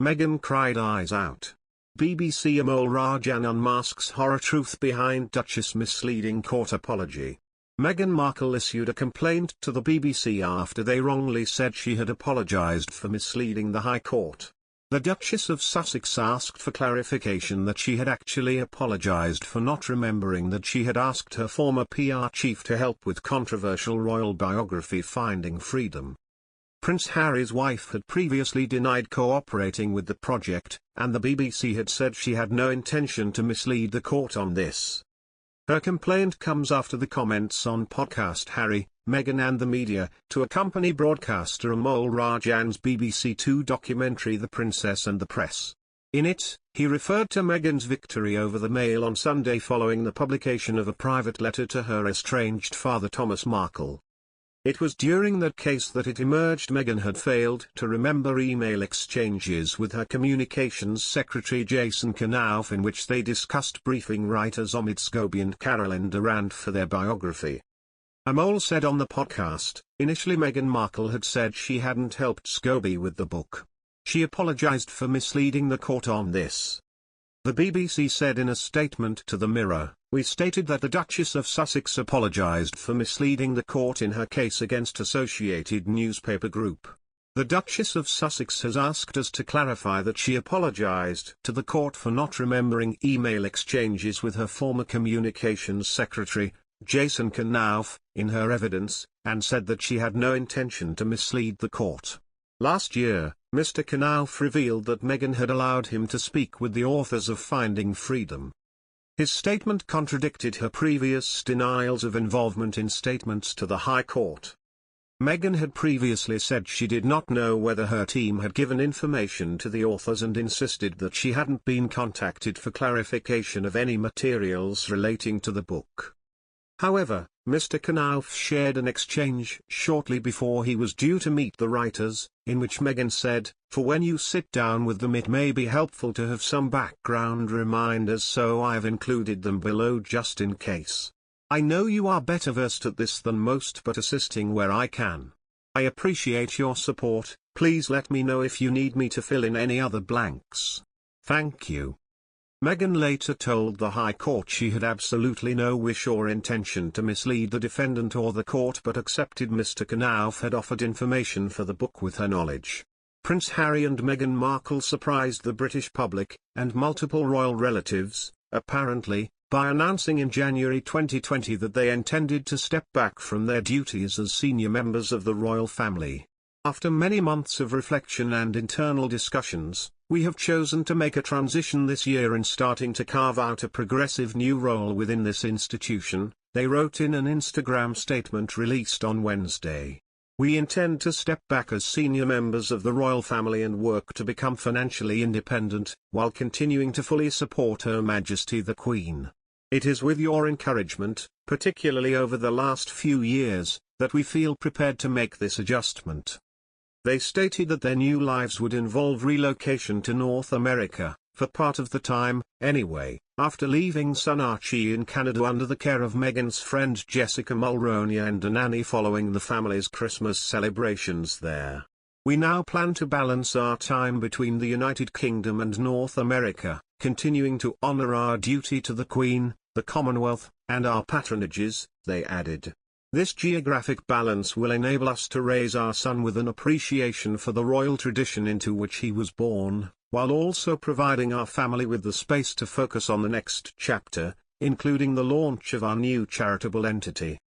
Meghan cried eyes out. BBC Amol Rajan unmasks horror truth behind Duchess misleading court apology. Meghan Markle issued a complaint to the BBC after they wrongly said she had apologised for misleading the High Court. The Duchess of Sussex asked for clarification that she had actually apologised for not remembering that she had asked her former PR chief to help with controversial royal biography Finding Freedom. Prince Harry's wife had previously denied cooperating with the project, and the BBC had said she had no intention to mislead the court on this. Her complaint comes after the comments on podcast Harry, Meghan and the Media, to accompany broadcaster Amol Rajan's BBC Two documentary The Princess and the Press. In it, he referred to Meghan's victory over the Mail on Sunday following the publication of a private letter to her estranged father Thomas Markle. It was during that case that it emerged Meghan had failed to remember email exchanges with her communications secretary Jason Knauf in which they discussed briefing writers Scobie and Caroline Durand for their biography. Amol said on the podcast, initially Meghan Markle had said she hadn't helped Scobie with the book. She apologised for misleading the court on this. The BBC said in a statement to the Mirror, "We stated that the Duchess of Sussex apologised for misleading the court in her case against Associated Newspaper Group. The Duchess of Sussex has asked us to clarify that she apologised to the court for not remembering email exchanges with her former communications secretary, Jason Knauf, in her evidence, and said that she had no intention to mislead the court." Last year, Mr. Knauf revealed that Meghan had allowed him to speak with the authors of Finding Freedom. His statement contradicted her previous denials of involvement in statements to the High Court. Meghan had previously said she did not know whether her team had given information to the authors and insisted that she hadn't been contacted for clarification of any materials relating to the book. However, Mr. Knauf shared an exchange shortly before he was due to meet the writers, in which Meghan said, "For when you sit down with them it may be helpful to have some background reminders, so I've included them below just in case. I know you are better versed at this than most, but assisting where I can. I appreciate your support. Please let me know if you need me to fill in any other blanks. Thank you." Meghan later told the High Court she had absolutely no wish or intention to mislead the defendant or the court, but accepted Mr. Knauf had offered information for the book with her knowledge. Prince Harry and Meghan Markle surprised the British public, and multiple royal relatives, apparently, by announcing in January 2020 that they intended to step back from their duties as senior members of the royal family. After many months of reflection and internal discussions, we have chosen to make a transition this year in starting to carve out a progressive new role within this institution, they wrote in an Instagram statement released on Wednesday. We intend to step back as senior members of the royal family and work to become financially independent, while continuing to fully support Her Majesty the Queen. It is with your encouragement, particularly over the last few years, that we feel prepared to make this adjustment. They stated that their new lives would involve relocation to North America, for part of the time, anyway, after leaving son Archie in Canada under the care of Meghan's friend Jessica Mulroney and a nanny following the family's Christmas celebrations there. We now plan to balance our time between the United Kingdom and North America, continuing to honour our duty to the Queen, the Commonwealth, and our patronages, they added. This geographic balance will enable us to raise our son with an appreciation for the royal tradition into which he was born, while also providing our family with the space to focus on the next chapter, including the launch of our new charitable entity.